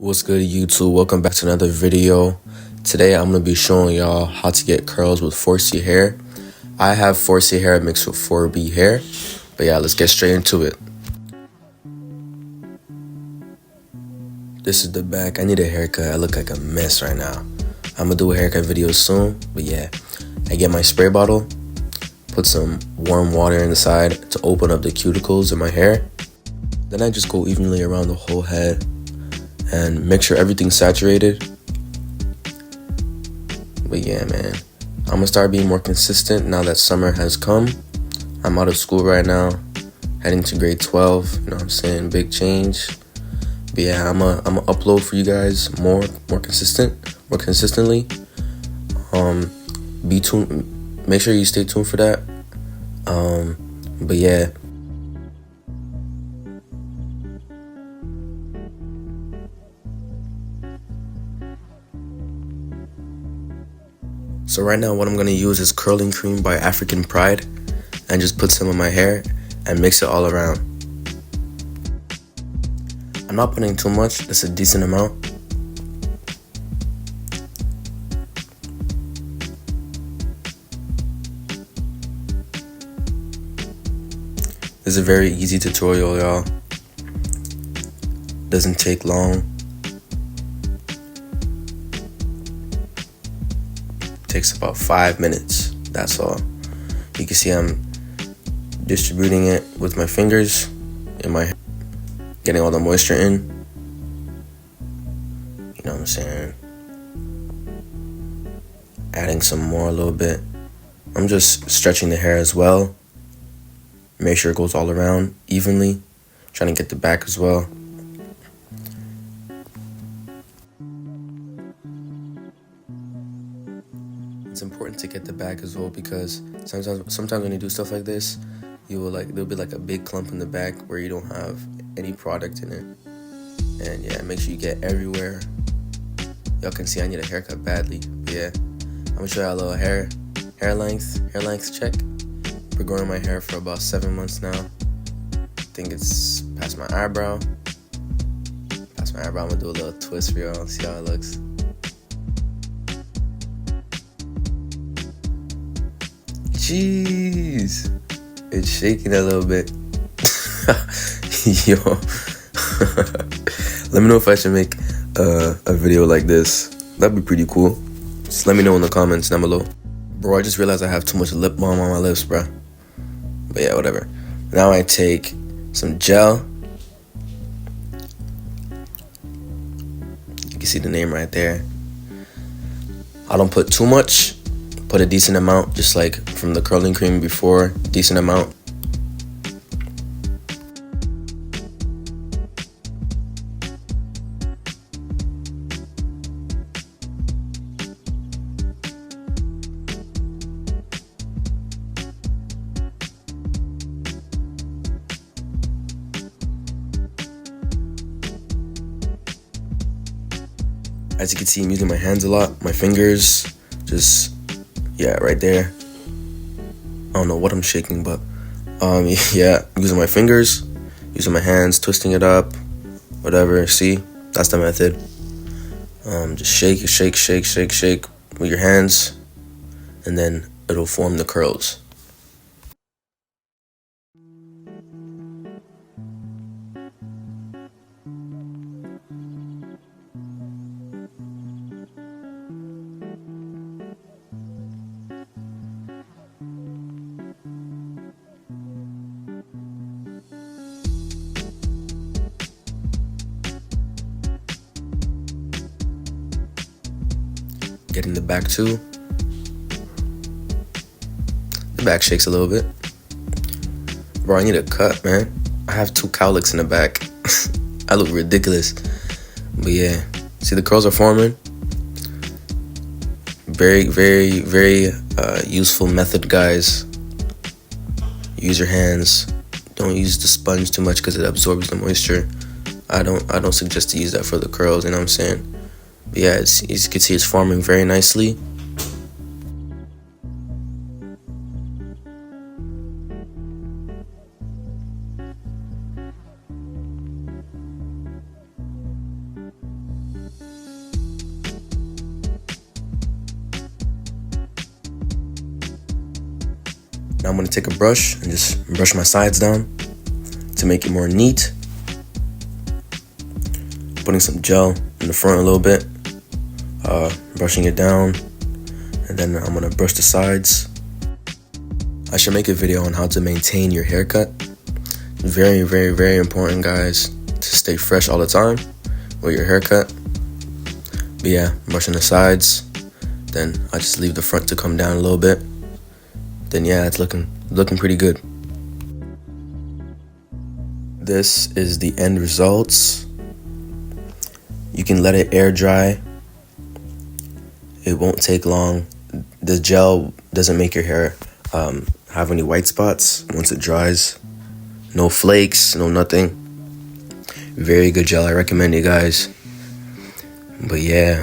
What's good, YouTube? Welcome back to another video. Today I'm going to be showing y'all how to get curls with 4C hair. I have 4C hair mixed with 4B hair. But yeah, let's get straight into it. This is the back. I need a haircut. I look like a mess right now. I'm going to do a haircut video soon. But yeah, I get my spray bottle, put some warm water inside to open up the cuticles in my hair. Then I just go evenly around the whole head and make sure everything's saturated. But yeah, man, I'm gonna start being more consistent now that summer has come. I'm out of school right now, heading to grade 12, you know what I'm saying, big change. But yeah, I'm gonna upload for you guys more consistently. Be tuned, make sure you stay tuned for that. But yeah. So right now what I'm going to use is curling cream by African Pride and just put some in my hair and mix it all around. I'm not putting too much, that's a decent amount. This is a very easy tutorial, y'all. Doesn't take long. Takes about 5 minutes, that's all. You can see I'm distributing it with my fingers in my hair, getting all the moisture in. You know what I'm saying? Adding some more a little bit. I'm just stretching the hair as well. Make sure it goes all around evenly. Trying to get the back as well. It's important to get the back as well because sometimes when you do stuff like this, there'll be like a big clump in the back where you don't have any product in it. And yeah, make sure you get everywhere. Y'all can see I need a haircut badly. But yeah, I'm gonna show y'all a little hair length check. Been growing my hair for about 7 months now. I think it's past my eyebrow. I'm gonna do a little twist for y'all, see how it looks. Jeez, it's shaking a little bit. Yo, let me know if I should make a video like this. That'd be pretty cool. Just let me know in the comments down below. Bro, I just realized I have too much lip balm on my lips, bro. But yeah, whatever. Now I take some gel. You can see the name right there. I don't put too much. Put a decent amount, just like from the curling cream before, decent amount. As you can see, I'm using my hands a lot, my fingers, just yeah, right there. I don't know what I'm shaking, but yeah, using my fingers, using my hands, twisting it up, whatever. See, that's the method. Just shake with your hands, and then it'll form the curls. Getting the back too. The back shakes a little bit. Bro, I need a cut, man. I have 2 cowlicks in the back. I look ridiculous. But yeah, see the curls are forming. Very useful method, guys. Use your hands. Don't use the sponge too much because it absorbs the moisture. I don't suggest to use that for the curls, you know what I'm saying? But yeah, as you can see, it's forming very nicely. Now I'm gonna take a brush and just brush my sides down to make it more neat. Putting some gel in the front a little bit, brushing it down, and then I'm gonna brush the sides. I should make a video on how to maintain your haircut. Very, very, very important, guys, to stay fresh all the time with your haircut. But yeah, brushing the sides, then I just leave the front to come down a little bit. Then yeah, it's looking pretty good. This is the end results. You can let it air dry. It won't take long. The gel doesn't make your hair have any white spots once it dries. No flakes, no nothing. Very good gel. I recommend it, guys. But yeah.